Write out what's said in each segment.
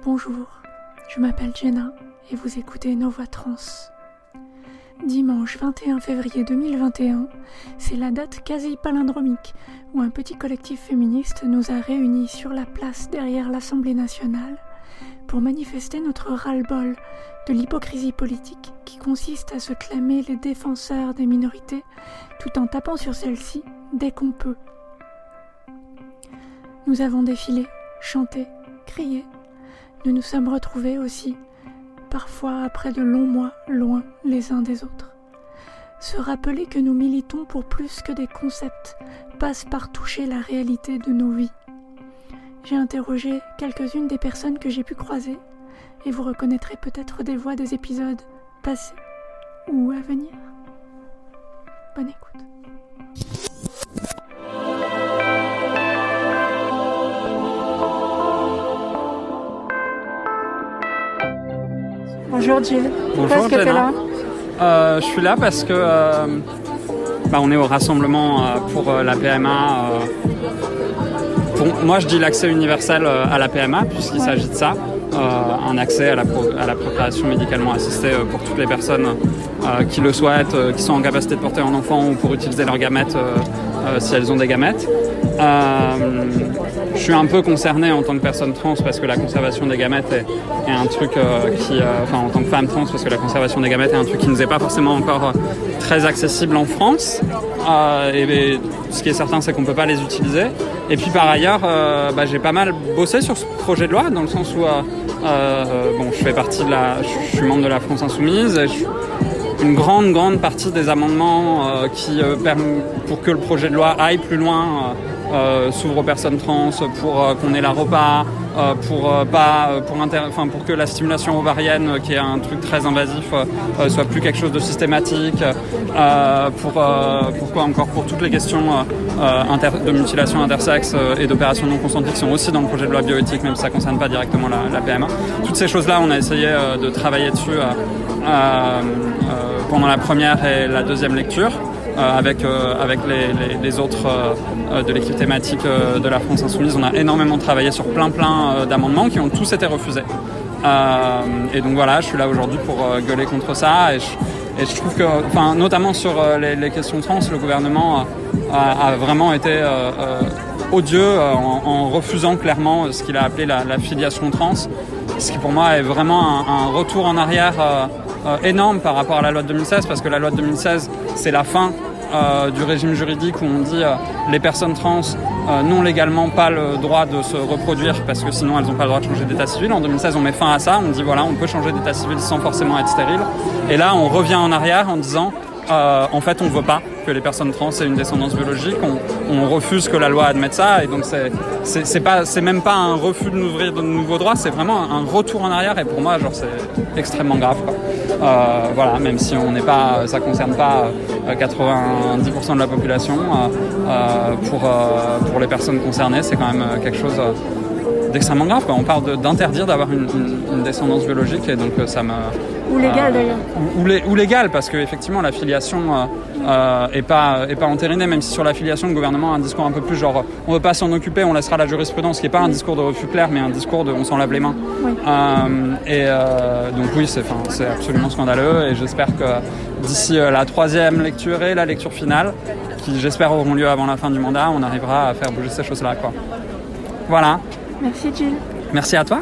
Bonjour, je m'appelle Jenna et vous écoutez Nos Voix Trans. Dimanche 21 février 2021, c'est la date quasi palindromique où un petit collectif féministe nous a réunis sur la place derrière l'Assemblée nationale pour manifester notre ras-le-bol de l'hypocrisie politique qui consiste à se clamer les défenseurs des minorités tout en tapant sur celles-ci dès qu'on peut. Nous avons défilé, chanté, crié. Nous nous sommes retrouvés aussi, parfois après de longs mois, loin les uns des autres. Se rappeler que nous militons pour plus que des concepts passe par toucher la réalité de nos vies. J'ai interrogé quelques-unes des personnes que j'ai pu croiser et vous reconnaîtrez peut-être des voix des épisodes passés ou à venir. Bonne écoute. Bonjour Jill. Bonjour Jenna. Je suis là parce que on est au rassemblement pour la PMA. Moi je dis l'accès universel à la PMA puisqu'il s'agit de ça. Un accès à la procréation médicalement assistée pour toutes les personnes qui le souhaitent, qui sont en capacité de porter un enfant ou pour utiliser leurs gamètes si elles ont des gamètes. Je suis un peu concerné en tant que personne trans parce que la conservation des gamètes est un truc en tant que femme trans parce que la conservation des gamètes est un truc qui ne nous est pas forcément encore très accessible en France. Ce qui est certain, c'est qu'on ne peut pas les utiliser. Et puis par ailleurs, j'ai pas mal bossé sur ce projet de loi dans le sens où je suis membre de la France Insoumise. Et une grande partie des amendements qui permettent pour que le projet de loi aille plus loin s'ouvre aux personnes trans, pour qu'on ait la repas, pour que la stimulation ovarienne, qui est un truc très invasif, soit plus quelque chose de systématique, pour toutes les questions de mutilation intersexe et d'opérations non consenties qui sont aussi dans le projet de loi bioéthique, même si ça ne concerne pas directement la PMA. Toutes ces choses-là, on a essayé de travailler dessus pendant la première et la deuxième lecture. Avec les autres de l'équipe thématique de la France Insoumise, on a énormément travaillé sur plein d'amendements qui ont tous été refusés. Et donc voilà, je suis là aujourd'hui pour gueuler contre ça. Et je trouve que, notamment sur les questions trans, le gouvernement a vraiment été odieux en refusant clairement ce qu'il a appelé la filiation trans, ce qui pour moi est vraiment un retour en arrière énorme par rapport à la loi de 2016, parce que la loi de 2016, c'est la fin du régime juridique où on dit les personnes trans n'ont légalement pas le droit de se reproduire parce que sinon elles n'ont pas le droit de changer d'état civil. En 2016, on met fin à ça, on dit voilà, on peut changer d'état civil sans forcément être stérile. Et là, on revient en arrière en disant en fait, on ne veut pas que les personnes trans aient une descendance biologique. On refuse que la loi admette ça. Et donc, c'est même pas un refus de n'ouvrir de nouveaux droits, c'est vraiment un retour en arrière. Et pour moi, c'est extrêmement grave, quoi. Même si ça concerne pas 90% de la population, pour les personnes concernées, c'est quand même quelque chose d'extrêmement grave, quoi. On parle d'interdire d'avoir une descendance biologique, et donc ça me... Ou légale d'ailleurs. Ou légale, parce qu'effectivement la filiation est pas entérinée, même si sur la filiation le gouvernement a un discours un peu plus genre on veut pas s'en occuper, on laissera la jurisprudence, qui est pas un discours de refus clair, mais un discours de on s'en lave les mains. Oui. Donc oui, c'est absolument scandaleux, et j'espère que d'ici la troisième lecture et la lecture finale, qui j'espère auront lieu avant la fin du mandat, on arrivera à faire bouger ces choses-là, quoi. Voilà. Merci Jill. Merci à toi.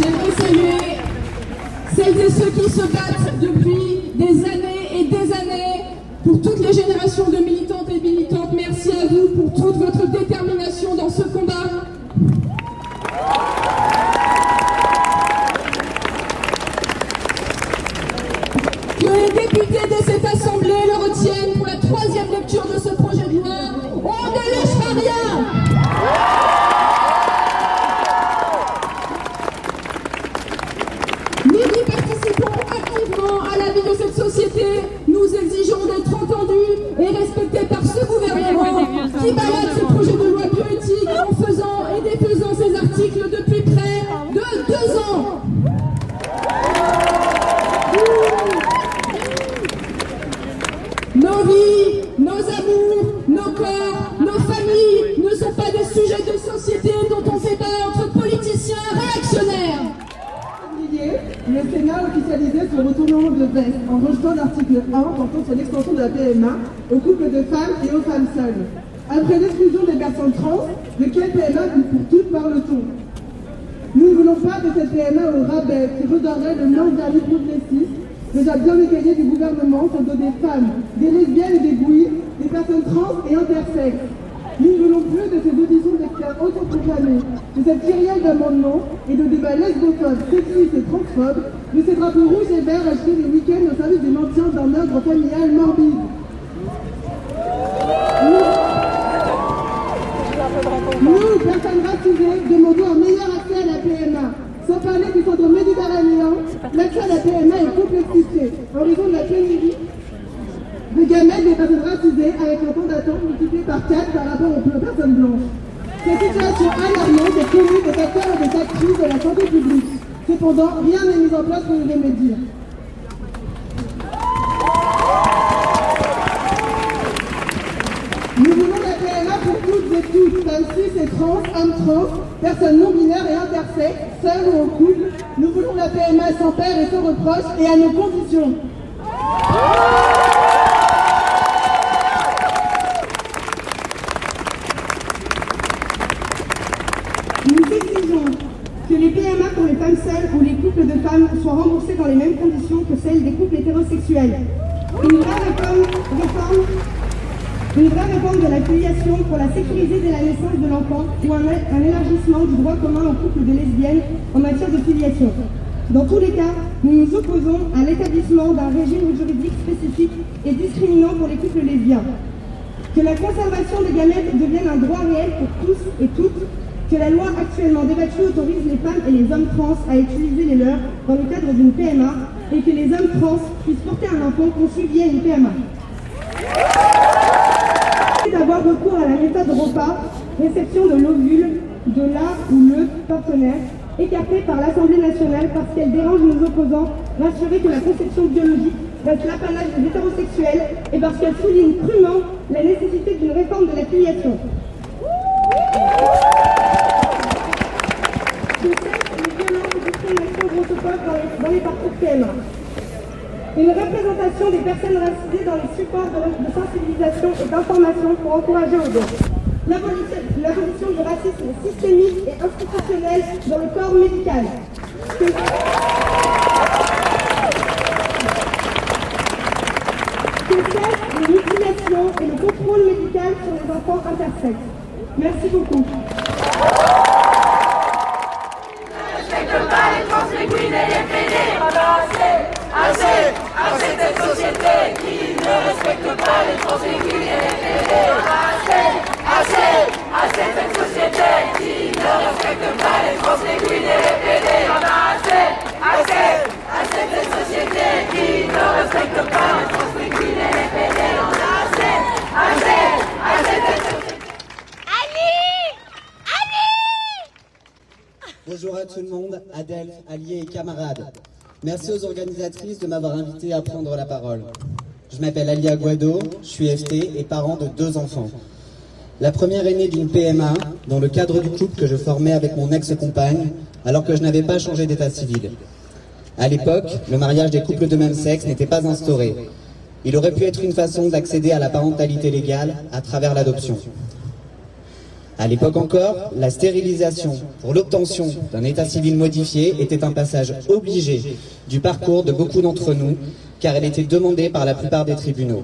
J'aimerais saluer celles et ceux qui se battent depuis des années pour toutes les générations de militantes et militantes. Merci à vous pour toute votre détermination dans ce combat. Que les députés de cette assemblée le retiennent pour la troisième Nos vies, nos amours, nos corps, nos familles ne sont pas des sujets de société dont on fait pas entre politiciens réactionnaires. Le Sénat a officialisé son retournement de veste en rejetant l'article 1 portant sur l'extension de la PMA aux couples de femmes et aux femmes seules. Après l'exclusion des personnes trans, de quelle PMA pour toutes parle-t-on? Nous ne voulons pas de cette PMA au rabais qui redorerait le nom d'un progressiste, déjà bien écaillé du gouvernement sur le dos des femmes, des lesbiennes et des gouilles, des personnes trans et intersexes. Nous ne voulons plus de ces auditions d'experts autoproclamés, de cette kyrielle d'amendements et de débats lesbophobes, sexistes et transphobes, de ces drapeaux rouges et verts achetés les week-ends au service du maintien d'un ordre familial morbide. Nous, personnes racisées, demandons un meilleur accès à la PMA. Sans parler du centre méditerranéen, l'accès à la PMA est complexifié en raison de la pénurie de gamètes des personnes racisées avec un temps d'attente multiplié par 4 par rapport aux personnes blanches. Cette situation alarmante est connue des acteurs et des actrices de la santé publique. Cependant, rien n'est mis en place pour y remédier. Nous voulons la PMA pour toutes et tous, femmes cis et trans, hommes trans, personnes non binaires et intersexes, seuls ou en couple. Nous voulons la PMA sans père et sans reproche et à nos conditions. Nous exigeons que les PMA pour les femmes seules ou les couples de femmes soient remboursés dans les mêmes conditions que celles des couples hétérosexuels. Une vraie réforme de la filiation pour la sécuriser dès la naissance de l'enfant ou un élargissement du droit commun aux couples de lesbiennes en matière de filiation. Dans tous les cas, nous nous opposons à l'établissement d'un régime juridique spécifique et discriminant pour les couples lesbiens. Que la conservation des gamètes devienne un droit réel pour tous et toutes, que la loi actuellement débattue autorise les femmes et les hommes trans à utiliser les leurs dans le cadre d'une PMA et que les hommes trans puissent porter un enfant conçu via une PMA. D'avoir recours à la méthode ROPA, réception de l'ovule de la ou le partenaire, écartée par l'Assemblée nationale parce qu'elle dérange nos opposants, rassurer que la conception biologique reste l'apanage des hétérosexuels et parce qu'elle souligne crûment la nécessité d'une réforme de la filiation. Je sais les violences et discriminations grossophobes dans les parcours PMA. Une représentation des personnes racisées dans les supports de sensibilisation et d'information pour encourager aux autres. L'abolition du racisme systémique et institutionnel dans le corps médical. Que cessent les mutilations et le contrôle médical sur les enfants intersexes. Merci beaucoup. Assez cette société qui ne respecte pas les trans et qui les PD. Assez cette société qui ne respecte pas les trans et qui les PD. Assez cette société qui ne respecte pas les trans et qui les PD. Assez cette société. Bonjour à tout le monde, Adèle, alliés et camarades. Merci aux organisatrices de m'avoir invité à prendre la parole. Je m'appelle Ali Aguado, je suis FT et parent de 2 enfants. La première est née d'une PMA dans le cadre du couple que je formais avec mon ex-compagne alors que je n'avais pas changé d'état civil. À l'époque, le mariage des couples de même sexe n'était pas instauré. Il aurait pu être une façon d'accéder à la parentalité légale à travers l'adoption. À l'époque encore, la stérilisation pour l'obtention d'un état civil modifié était un passage obligé du parcours de beaucoup d'entre nous, car elle était demandée par la plupart des tribunaux.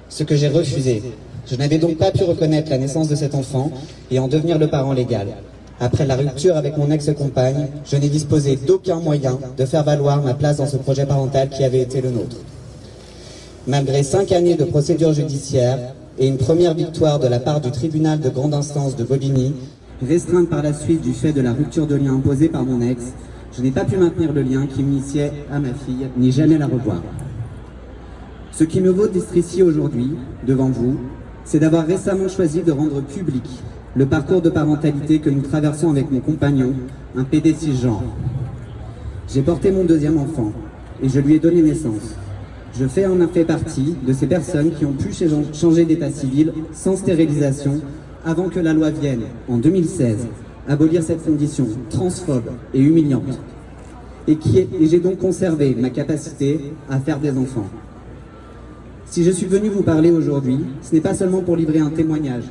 Ce que j'ai refusé. Je n'avais donc pas pu reconnaître la naissance de cet enfant et en devenir le parent légal. Après la rupture avec mon ex-compagne, je n'ai disposé d'aucun moyen de faire valoir ma place dans ce projet parental qui avait été le nôtre. Malgré 5 années de procédure judiciaire, et une première victoire de la part du tribunal de grande instance de Bobigny, restreinte par la suite du fait de la rupture de lien imposée par mon ex, je n'ai pas pu maintenir le lien qui m'initiait à ma fille, ni jamais la revoir. Ce qui me vaut d'être ici aujourd'hui, devant vous, c'est d'avoir récemment choisi de rendre public le parcours de parentalité que nous traversons avec mon compagnon, un PD cisgenre. J'ai porté mon 2e enfant, et je lui ai donné naissance. Je fais en effet partie de ces personnes qui ont pu changer d'état civil sans stérilisation avant que la loi vienne, en 2016, abolir cette condition transphobe et humiliante. Et j'ai donc conservé ma capacité à faire des enfants. Si je suis venu vous parler aujourd'hui, ce n'est pas seulement pour livrer un témoignage,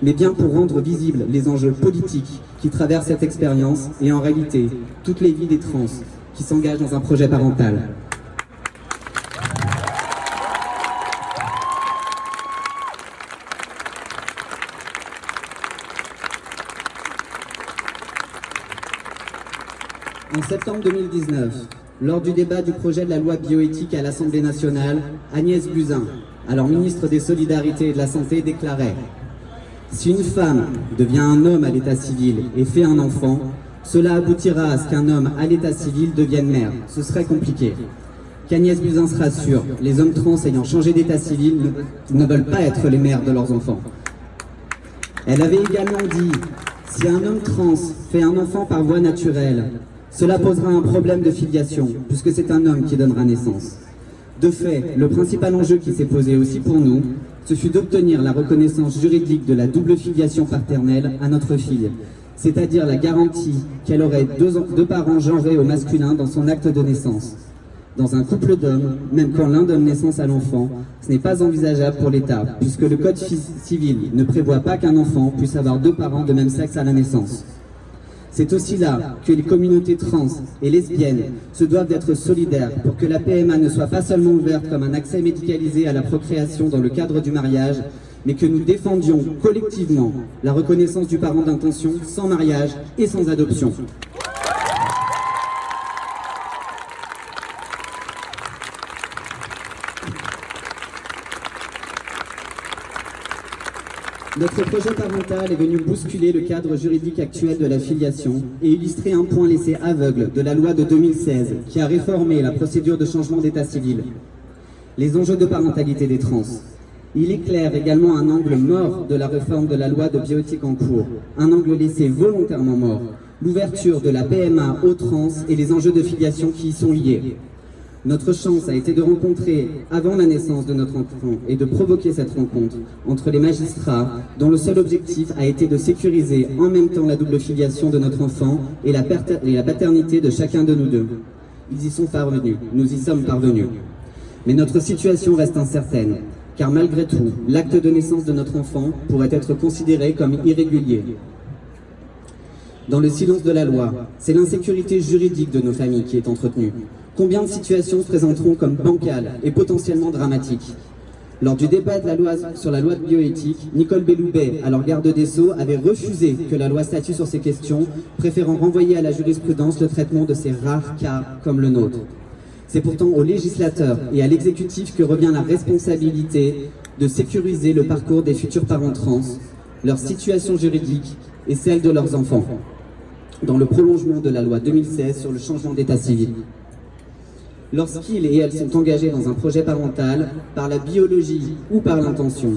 mais bien pour rendre visibles les enjeux politiques qui traversent cette expérience et en réalité toutes les vies des trans qui s'engagent dans un projet parental. En septembre 2019, lors du débat du projet de la loi bioéthique à l'Assemblée nationale, Agnès Buzyn, alors ministre des Solidarités et de la Santé, déclarait « Si une femme devient un homme à l'état civil et fait un enfant, cela aboutira à ce qu'un homme à l'état civil devienne mère. Ce serait compliqué. » Qu'Agnès Buzyn se rassure, les hommes trans ayant changé d'état civil ne veulent pas être les mères de leurs enfants. Elle avait également dit « Si un homme trans fait un enfant par voie naturelle, cela posera un problème de filiation, puisque c'est un homme qui donnera naissance. » De fait, le principal enjeu qui s'est posé aussi pour nous, ce fut d'obtenir la reconnaissance juridique de la double filiation paternelle à notre fille, c'est-à-dire la garantie qu'elle aurait deux parents genrés au masculin dans son acte de naissance. Dans un couple d'hommes, même quand l'un donne naissance à l'enfant, ce n'est pas envisageable pour l'État, puisque le Code civil ne prévoit pas qu'un enfant puisse avoir deux parents de même sexe à la naissance. C'est aussi là que les communautés trans et lesbiennes se doivent d'être solidaires pour que la PMA ne soit pas seulement ouverte comme un accès médicalisé à la procréation dans le cadre du mariage, mais que nous défendions collectivement la reconnaissance du parent d'intention sans mariage et sans adoption. Notre projet parental est venu bousculer le cadre juridique actuel de la filiation et illustrer un point laissé aveugle de la loi de 2016 qui a réformé la procédure de changement d'état civil. Les enjeux de parentalité des trans. Il éclaire également un angle mort de la réforme de la loi de bioéthique en cours, un angle laissé volontairement mort, l'ouverture de la PMA aux trans et les enjeux de filiation qui y sont liés. Notre chance a été de rencontrer, avant la naissance de notre enfant, et de provoquer cette rencontre entre les magistrats, dont le seul objectif a été de sécuriser en même temps la double filiation de notre enfant et la paternité de chacun de nous deux. Ils y sont parvenus, nous y sommes parvenus. Mais notre situation reste incertaine, car malgré tout, l'acte de naissance de notre enfant pourrait être considéré comme irrégulier. Dans le silence de la loi, c'est l'insécurité juridique de nos familles qui est entretenue. Combien de situations se présenteront comme bancales et potentiellement dramatiques? Lors du débat sur la loi de bioéthique, Nicole Belloubet, alors garde des Sceaux, avait refusé que la loi statue sur ces questions, préférant renvoyer à la jurisprudence le traitement de ces rares cas comme le nôtre. C'est pourtant aux législateurs et à l'exécutif que revient la responsabilité de sécuriser le parcours des futurs parents trans, leur situation juridique et celle de leurs enfants, dans le prolongement de la loi 2016 sur le changement d'état civil. Lorsqu'ils et elles sont engagés dans un projet parental, par la biologie ou par l'intention,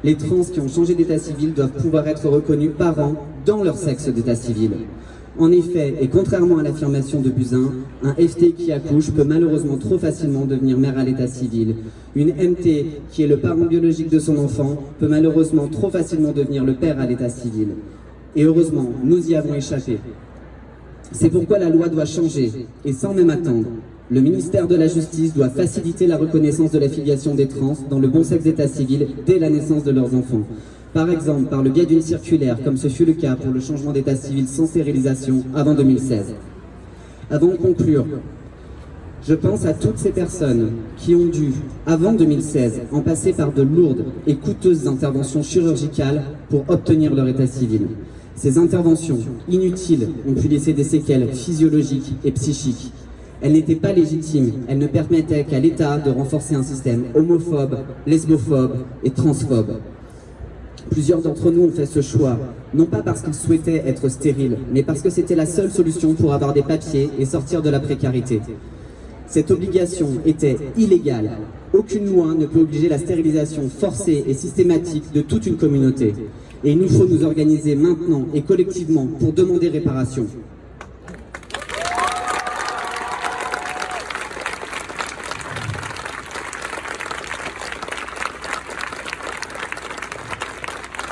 les trans qui ont changé d'état civil doivent pouvoir être reconnus parents dans leur sexe d'état civil. En effet, et contrairement à l'affirmation de Buzyn, un FT qui accouche peut malheureusement trop facilement devenir mère à l'état civil. Une MT, qui est le parent biologique de son enfant, peut malheureusement trop facilement devenir le père à l'état civil. Et heureusement, nous y avons échappé. C'est pourquoi la loi doit changer, et sans même attendre. Le ministère de la Justice doit faciliter la reconnaissance de la filiation des trans dans le bon sexe d'état civil dès la naissance de leurs enfants. Par exemple, par le biais d'une circulaire, comme ce fut le cas pour le changement d'état civil sans stérilisation avant 2016. Avant de conclure, je pense à toutes ces personnes qui ont dû, avant 2016, en passer par de lourdes et coûteuses interventions chirurgicales pour obtenir leur état civil. Ces interventions, inutiles, ont pu laisser des séquelles physiologiques et psychiques. Elles n'étaient pas légitimes, elles ne permettaient qu'à l'État de renforcer un système homophobe, lesbophobe et transphobe. Plusieurs d'entre nous ont fait ce choix, non pas parce qu'ils souhaitaient être stériles, mais parce que c'était la seule solution pour avoir des papiers et sortir de la précarité. Cette obligation était illégale. Aucune loi ne peut obliger la stérilisation forcée et systématique de toute une communauté. Et il nous faut nous organiser maintenant et collectivement pour demander réparation.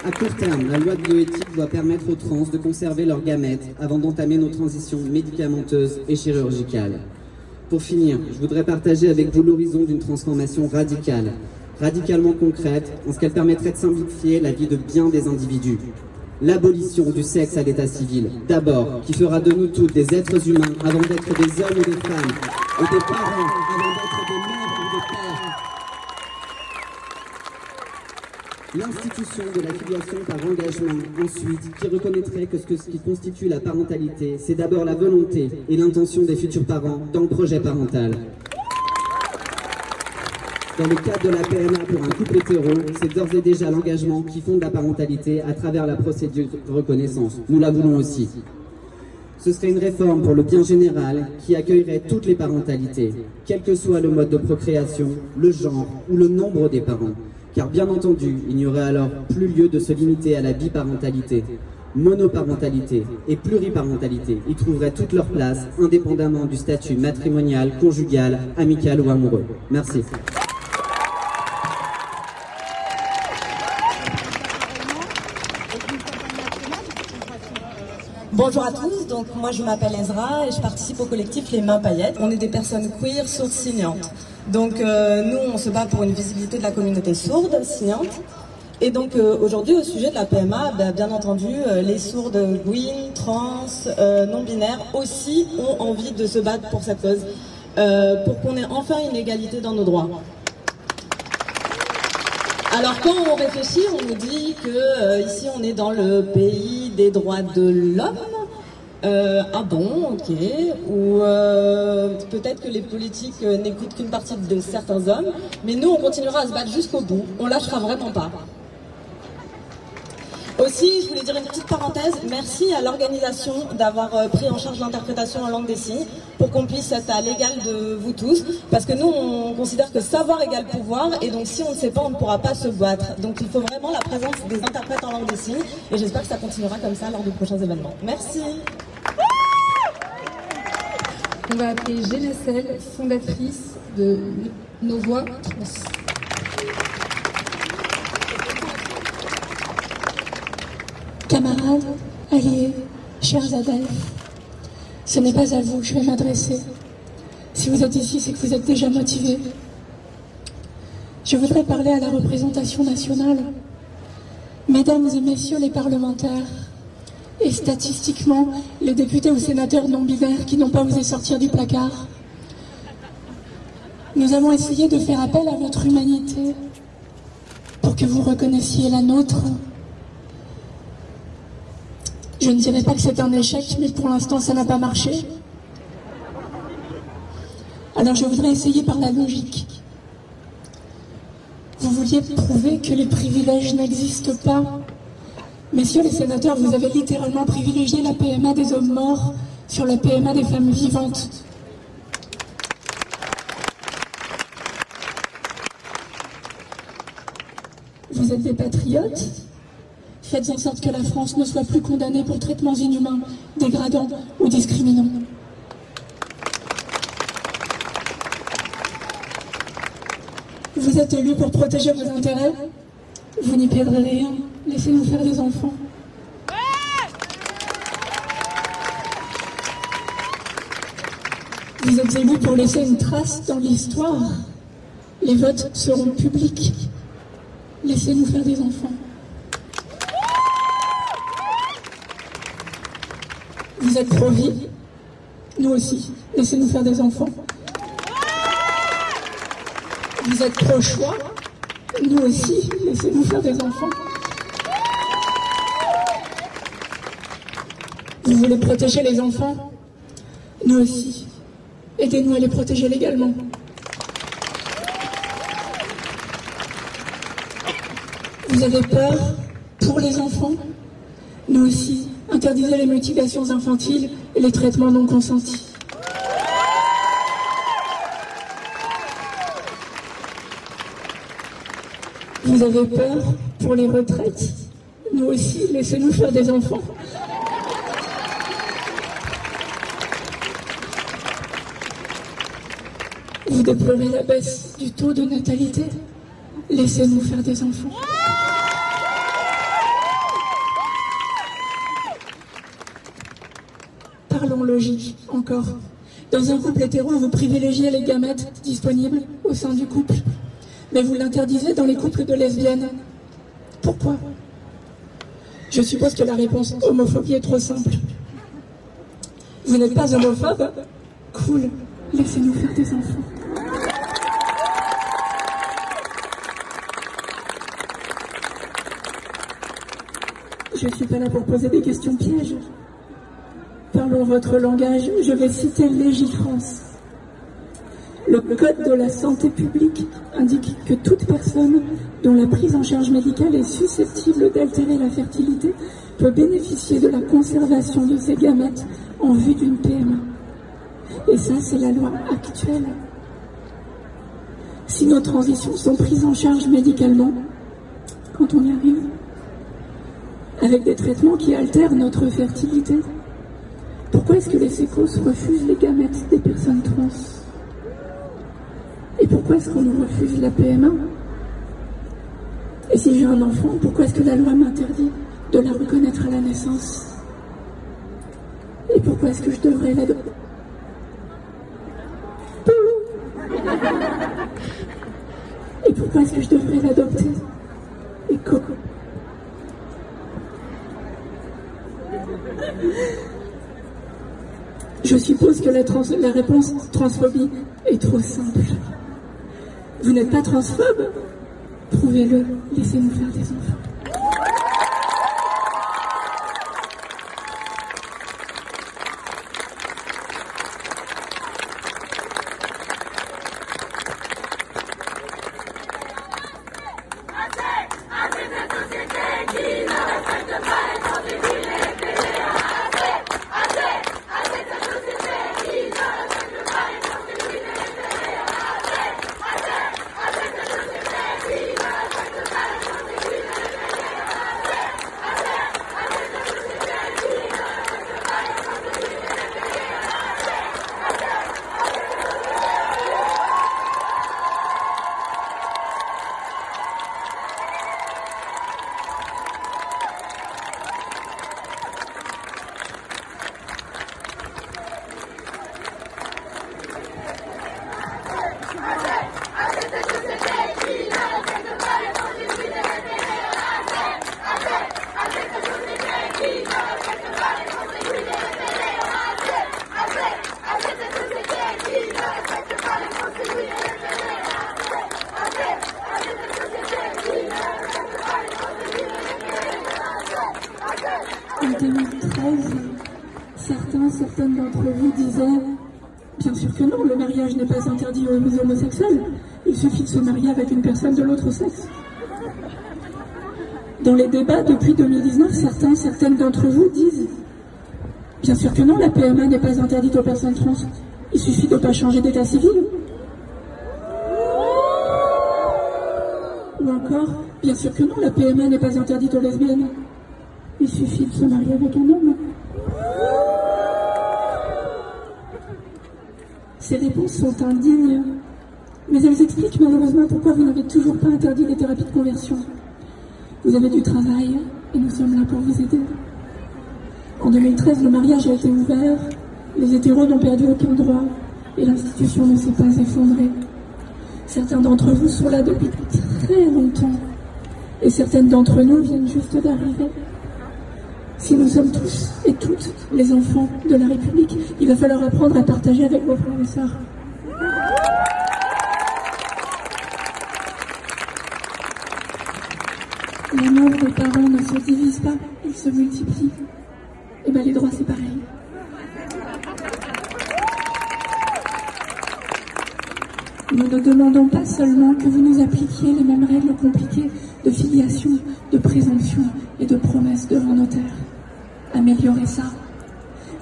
À court terme, la loi de bioéthique doit permettre aux trans de conserver leurs gamètes avant d'entamer nos transitions médicamenteuses et chirurgicales. Pour finir, je voudrais partager avec vous l'horizon d'une transformation radicale, radicalement concrète, en ce qu'elle permettrait de simplifier la vie de bien des individus. L'abolition du sexe à l'état civil, d'abord, qui fera de nous toutes des êtres humains avant d'être des hommes ou des femmes, et des parents avant d'être des mères ou des pères. L'institution de la filiation par engagement, ensuite, qui reconnaîtrait que ce qui constitue la parentalité, c'est d'abord la volonté et l'intention des futurs parents dans le projet parental. Dans le cadre de la PMA pour un couple hétéro, c'est d'ores et déjà l'engagement qui fonde la parentalité à travers la procédure de reconnaissance. Nous la voulons aussi. Ce serait une réforme pour le bien général qui accueillerait toutes les parentalités, quel que soit le mode de procréation, le genre ou le nombre des parents. Car bien entendu, il n'y aurait alors plus lieu de se limiter à la biparentalité. Monoparentalité et pluriparentalité y trouveraient toute leur place, indépendamment du statut matrimonial, conjugal, amical ou amoureux. Merci. Bonjour à tous, donc moi je m'appelle Ezra et je participe au collectif Les Mains Paillettes. On est des personnes queer sourdes signantes. Donc nous on se bat pour une visibilité de la communauté sourde signante. Et donc aujourd'hui au sujet de la PMA, bien entendu les sourdes gwyn, trans, non-binaires aussi ont envie de se battre pour cette cause, pour qu'on ait enfin une égalité dans nos droits. Alors quand on réfléchit, on nous dit que ici on est dans le pays des droits de l'homme. Ah bon, ok. Ou peut-être que les politiques n'écoutent qu'une partie de certains hommes, mais nous on continuera à se battre jusqu'au bout. On lâchera vraiment pas. Aussi, je voulais dire une petite parenthèse, merci à l'organisation d'avoir pris en charge l'interprétation en langue des signes pour qu'on puisse être à l'égal de vous tous, parce que nous on considère que savoir égale pouvoir, et donc si on ne sait pas on ne pourra pas se battre. Donc il faut vraiment la présence des interprètes en langue des signes, et j'espère que ça continuera comme ça lors de prochains événements. Merci. On va appeler Génacelle, fondatrice de Nos Voix Trans. Camarades, alliés, chers adeptes, ce n'est pas à vous que je vais m'adresser. Si vous êtes ici, c'est que vous êtes déjà motivés. Je voudrais parler à la représentation nationale. Mesdames et messieurs les parlementaires, et statistiquement, les députés ou sénateurs non-binaires qui n'ont pas osé sortir du placard, nous avons essayé de faire appel à votre humanité pour que vous reconnaissiez la nôtre. Je ne dirais pas que c'est un échec, mais pour l'instant, ça n'a pas marché. Alors je voudrais essayer par la logique. Vous vouliez prouver que les privilèges n'existent pas. Messieurs les sénateurs, vous avez littéralement privilégié la PMA des hommes morts sur la PMA des femmes vivantes. Vous êtes des patriotes ? Faites en sorte que la France ne soit plus condamnée pour traitements inhumains, dégradants ou discriminants. Vous êtes élus pour protéger vos intérêts. Vous n'y perdrez rien. Laissez-nous faire des enfants. Vous êtes élus pour laisser une trace dans l'histoire. Les votes seront publics. Laissez-nous faire des enfants. Vous êtes pro-vie, nous aussi, laissez-nous faire des enfants. Vous êtes pro-choix, nous aussi, laissez-nous faire des enfants. Vous voulez protéger les enfants, nous aussi, aidez-nous à les protéger légalement. Vous avez peur pour les enfants, nous aussi. Interdisez les mutilations infantiles et les traitements non consentis. Vous avez peur pour les retraites? Nous aussi, laissez-nous faire des enfants. Vous déplorez la baisse du taux de natalité? Laissez-nous faire des enfants. totalement logique, encore. Dans un couple hétéro, vous privilégiez les gamètes disponibles au sein du couple, mais vous l'interdisez dans les couples de lesbiennes. Pourquoi? Je suppose que la réponse homophobie est trop simple. Vous n'êtes pas homophobe? Cool, laissez-nous faire des enfants. Je ne suis pas là pour poser des questions pièges. Parlons votre langage, je vais citer Légifrance. Le Code de la santé publique indique que toute personne dont la prise en charge médicale est susceptible d'altérer la fertilité peut bénéficier de la conservation de ses gamètes en vue d'une PMA. Et ça, c'est la loi actuelle. Si nos transitions sont prises en charge médicalement, quand on y arrive, avec des traitements qui altèrent notre fertilité, pourquoi est-ce que les sécos refusent les gamètes des personnes trans? Et pourquoi est-ce qu'on nous refuse la PMA? Et si j'ai un enfant, pourquoi est-ce que la loi m'interdit de la reconnaître à la naissance? Et pourquoi est-ce que je devrais l'adopter? Et pourquoi est-ce que je devrais l'adopter? Et Coco. Je suppose que la réponse transphobie est trop simple. Vous n'êtes pas transphobe? Prouvez-le, laissez-nous faire des enfants. En 2013, certaines d'entre vous disaient « Bien sûr que non, le mariage n'est pas interdit aux homosexuels, il suffit de se marier avec une personne de l'autre sexe. » Dans les débats depuis 2019, certaines d'entre vous disent « Bien sûr que non, la PMA n'est pas interdite aux personnes trans, il suffit de ne pas changer d'état civil. » Ou encore « Bien sûr que non, la PMA n'est pas interdite aux lesbiennes. Il suffit de se marier avec un homme. » Ces réponses sont indignes, mais elles expliquent malheureusement pourquoi vous n'avez toujours pas interdit les thérapies de conversion. Vous avez du travail et nous sommes là pour vous aider. En 2013, le mariage a été ouvert, les hétéros n'ont perdu aucun droit et l'institution ne s'est pas effondrée. Certains d'entre vous sont là depuis très longtemps et certaines d'entre nous viennent juste d'arriver. Si nous sommes tous et toutes les enfants de la République, il va falloir apprendre à partager avec vos frères et sœurs. L'amour des parents ne se divise pas, il se multiplie. Et bien les droits c'est pareil. Nous ne demandons pas seulement que vous nous appliquiez les mêmes règles compliquées de filiation, de présomption et de promesse devant notaire. Améliorez ça.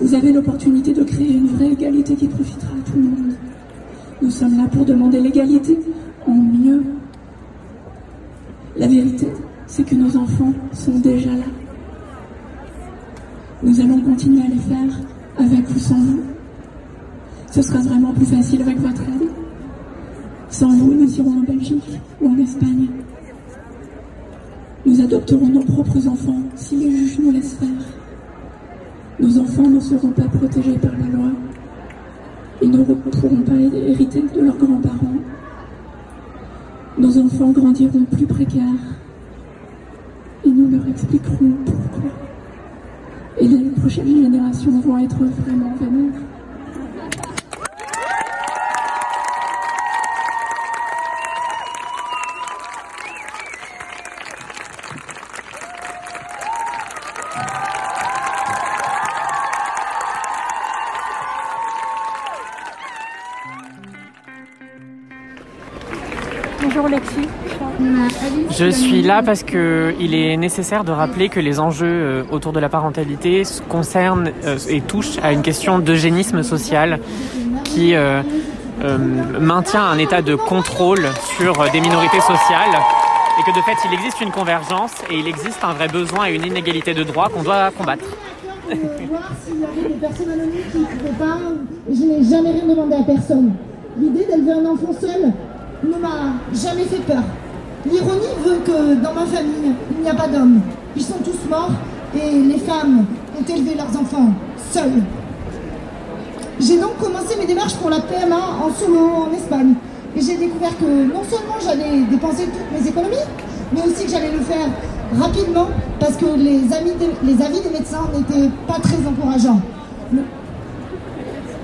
Vous avez l'opportunité de créer une vraie égalité qui profitera à tout le monde. Nous sommes là pour demander l'égalité en mieux. La vérité, c'est que nos enfants sont déjà là. Nous allons continuer à les faire, avec ou sans vous. Ce sera vraiment plus facile avec votre aide. Sans vous, nous irons en Belgique ou en Espagne. Nous adopterons nos propres enfants si les juges nous laissent faire. Nos enfants ne seront pas protégés par la loi. Ils ne pourront pas hériter de leurs grands-parents. Nos enfants grandiront plus précaires. Et nous leur expliquerons pourquoi. Et les prochaines générations vont être vraiment vénères. Bonjour Lexi. Je suis là parce qu'il est nécessaire de rappeler que les enjeux autour de la parentalité concernent et touchent à une question d'eugénisme social qui maintient un état de contrôle sur des minorités sociales et que de fait il existe une convergence et il existe un vrai besoin et une inégalité de droits qu'on doit combattre. Voir s'il y avait des personnes anonymes qui ne pouvaient pas, et je n'ai jamais rien demandé à personne. L'idée d'élever un enfant seul ne m'a jamais fait peur. L'ironie veut que dans ma famille, il n'y a pas d'hommes. Ils sont tous morts et les femmes ont élevé leurs enfants seuls. J'ai donc commencé mes démarches pour la PMA en solo en Espagne. Et j'ai découvert que non seulement j'allais dépenser toutes mes économies, mais aussi que j'allais le faire rapidement parce que les avis des médecins n'étaient pas très encourageants.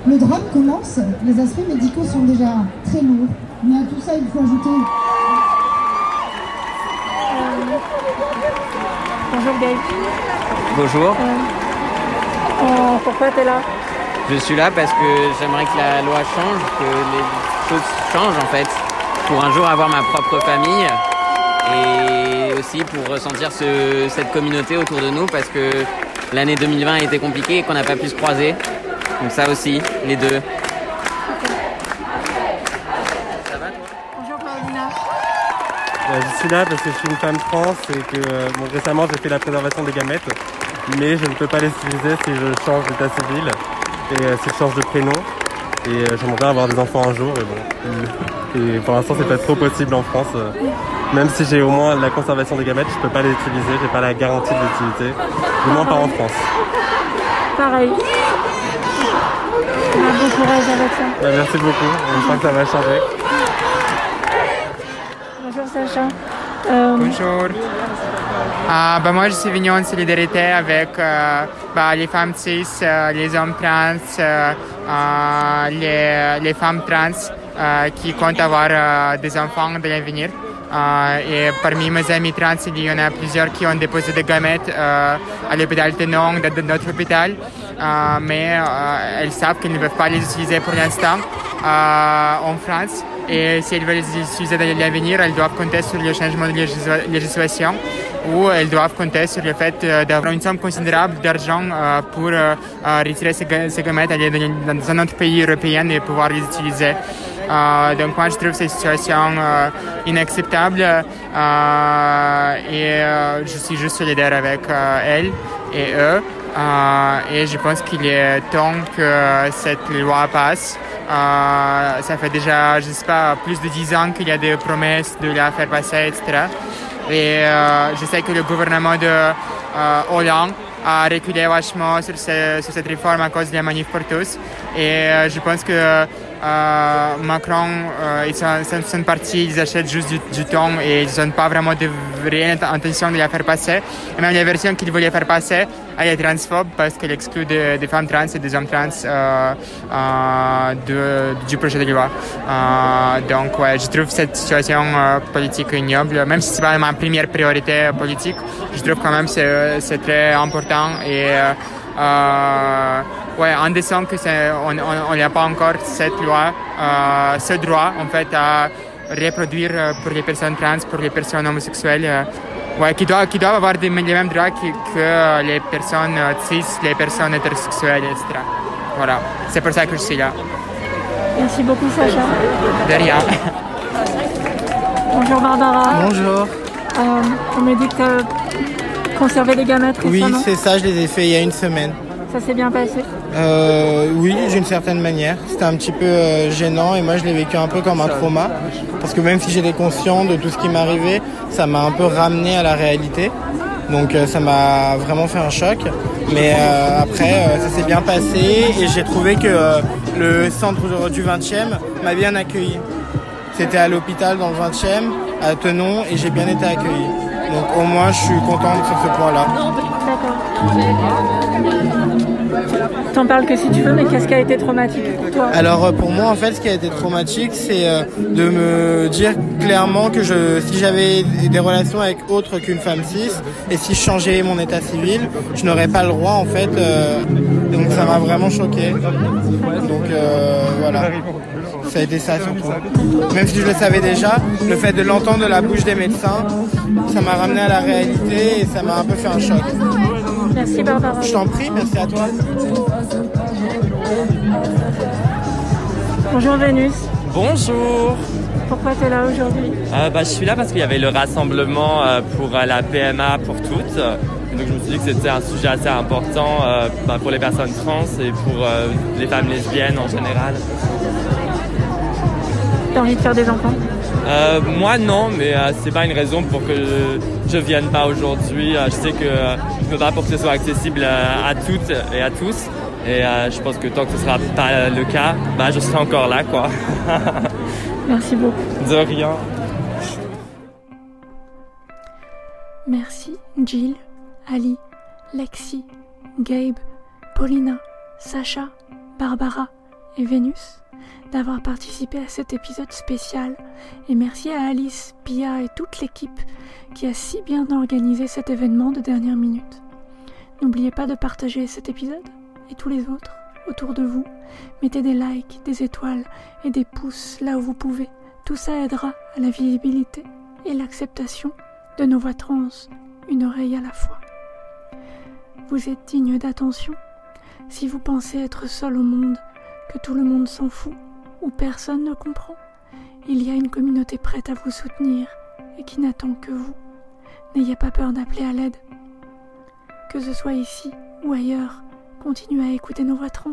Le drame commence, les aspects médicaux sont déjà très lourds. Mais à tout ça, il faut ajouter... Bonjour Gaël. Bonjour. Pourquoi tu es là? Je suis là parce que j'aimerais que la loi change, que les choses changent en fait, pour un jour avoir ma propre famille et aussi pour ressentir cette communauté autour de nous parce que l'année 2020 a été compliquée et qu'on n'a pas pu se croiser. Donc ça aussi, les deux. Je suis là parce que je suis une femme trans et que récemment j'ai fait la préservation des gamètes, mais je ne peux pas les utiliser si je change d'état civil et si je change de prénom. Et j'aimerais avoir des enfants un jour, et pour l'instant c'est pas trop possible en France. Même si j'ai au moins la conservation des gamètes, je peux pas les utiliser, j'ai pas la garantie de l'utilité, au moins pas en France. Pareil. Bon courage avec ça. Merci beaucoup, j'espère que ça va changer. Bonjour Sacha. Bonjour. Moi je suis venu en solidarité avec les femmes cis, les hommes trans, les femmes trans qui comptent avoir des enfants de l'avenir. Et parmi mes amis trans, il y en a plusieurs qui ont déposé des gamètes à l'hôpital Tenon, de notre hôpital, mais elles savent qu'elles ne peuvent pas les utiliser pour l'instant en France. Et si elles veulent les utiliser dans l'avenir, elles doivent compter sur le changement de législation ou elles doivent compter sur le fait d'avoir une somme considérable d'argent pour retirer ces gamètes, aller dans un autre pays européen et pouvoir les utiliser. Donc moi je trouve cette situation inacceptable et je suis juste solidaire avec elles et eux et je pense qu'il est temps que cette loi passe. Ça fait déjà, je sais pas, plus de 10 ans qu'il y a des promesses de la faire passer, etc. Et je sais que le gouvernement de Hollande a reculé vachement sur cette réforme à cause de la manif pour tous. Et je pense que Macron et son parti, ils achètent juste du temps et ils n'ont pas vraiment de réelle intention de la faire passer. Et même la version qu'ils voulaient faire passer, elle est transphobe parce qu'elle exclut des femmes trans et des hommes trans du projet de loi. Donc ouais, je trouve cette situation politique ignoble, même si ce n'est pas ma première priorité politique, je trouve quand même que c'est très important et en disant que on n'a pas encore cette loi, ce droit en fait à reproduire pour les personnes trans, pour les personnes homosexuelles, qui doivent avoir les mêmes droits que les personnes cis, les personnes hétérosexuelles, etc. Voilà, c'est pour ça que je suis là. Merci beaucoup Sacha. De rien. Bonjour Barbara. Bonjour. On me dit que tu as conservé des gamètes récemment. Oui, c'est ça, je les ai fait il y a une semaine. Ça s'est bien passé? Oui, d'une certaine manière. C'était un petit peu gênant et moi je l'ai vécu un peu comme un trauma. Parce que même si j'étais conscient de tout ce qui m'arrivait, ça m'a un peu ramené à la réalité. Donc ça m'a vraiment fait un choc. Mais après, ça s'est bien passé et j'ai trouvé que le centre du 20e m'a bien accueilli. C'était à l'hôpital dans le 20e, à Tenon, et j'ai bien été accueilli. Donc au moins, je suis contente sur ce point-là. D'accord. T'en parles que si tu veux, mais qu'est-ce qui a été traumatique pour toi? Alors pour moi, en fait, ce qui a été traumatique, c'est de me dire clairement que si j'avais des relations avec autre qu'une femme cis, et si je changeais mon état civil, je n'aurais pas le droit, en fait. Donc ça m'a vraiment choqué. Donc voilà. Ça a été ça surtout. Même si je le savais déjà, le fait de l'entendre de la bouche des médecins, ça m'a ramené à la réalité et ça m'a un peu fait un choc. Merci Barbara. Je t'en prie, merci à toi. Bonjour Vénus. Bonjour. Pourquoi tu es là aujourd'hui? Je suis là parce qu'il y avait le rassemblement pour la PMA pour toutes. Donc je me suis dit que c'était un sujet assez important pour les personnes trans et pour les femmes lesbiennes en général. T'as envie de faire des enfants? Moi non, mais c'est pas une raison pour que je vienne pas aujourd'hui. Je sais que je me bats pour que ce soit accessible à toutes et à tous. Et je pense que tant que ce sera pas le cas, je serai encore là, quoi. Merci beaucoup. De rien. Merci Jill, Ali, Lexi, Gabe, Paulina, Sacha, Barbara et Vénus d'avoir participé à cet épisode spécial, et merci à Alice, Pia et toute l'équipe qui a si bien organisé cet événement de dernière minute. N'oubliez pas de partager cet épisode et tous les autres autour de vous. Mettez des likes, des étoiles et des pouces là où vous pouvez. Tout ça aidera à la visibilité et l'acceptation de nos voix trans, une oreille à la fois. Vous êtes digne d'attention. Si vous pensez être seul au monde, que tout le monde s'en fout ou personne ne comprend, il y a une communauté prête à vous soutenir et qui n'attend que vous. N'ayez pas peur d'appeler à l'aide. Que ce soit ici ou ailleurs, continuez à écouter nos voix trans.